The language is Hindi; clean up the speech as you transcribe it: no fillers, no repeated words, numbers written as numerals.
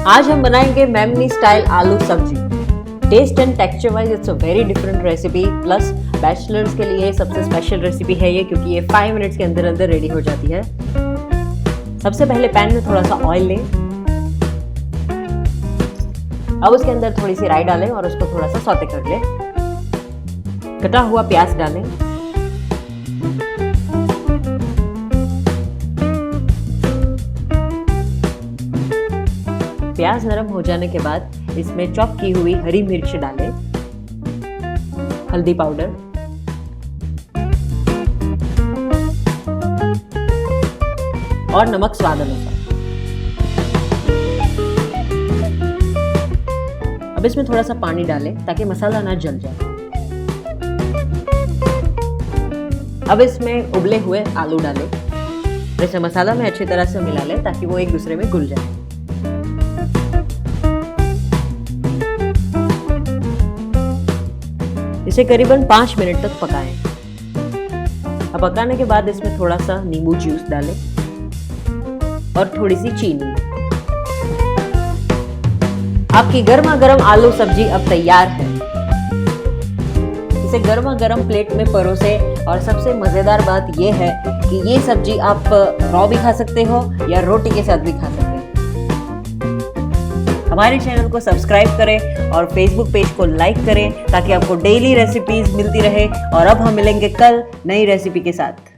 आज हम बनाएंगे मेमनी स्टाइल आलू सब्जी। Taste and texture wise it's a very different recipe, plus bachelors के लिए सबसे स्पेशल रेसिपी है ये, क्योंकि ये 5 मिनट्स के अंदर अंदर रेडी हो जाती है। सबसे पहले पैन में थोड़ा सा ऑयल लें, अब उसके अंदर थोड़ी सी राई डालें और उसको थोड़ा सा सौते कर लें। कटा हुआ प्याज डालें, प्याज नरम हो जाने के बाद इसमें चॉप की हुई हरी मिर्च डालें, हल्दी पाउडर, और नमक स्वाद अनुसार। अब इसमें थोड़ा सा पानी डालें ताकि मसाला ना जल जाए। अब इसमें उबले हुए आलू डालें, इसे मसाला में अच्छी तरह से मिला लें ताकि वो एक दूसरे में घुल जाए। इसे करीबन 5 मिनट तक पकाएं। अब पकाने के बाद इसमें थोड़ा सा नींबू जूस डालें और थोड़ी सी चीनी। आपकी गर्मा गर्म आलू सब्जी अब तैयार है। इसे गर्मा गर्म प्लेट में परोसे, और सबसे मजेदार बात यह है कि ये सब्जी आप रॉ भी खा सकते हो या रोटी के साथ भी खा सकते हो। हमारे चैनल को सब्सक्राइब करें और फेसबुक पेज को लाइक करें ताकि आपको डेली रेसिपीज मिलती रहे। और अब हम मिलेंगे कल नई रेसिपी के साथ।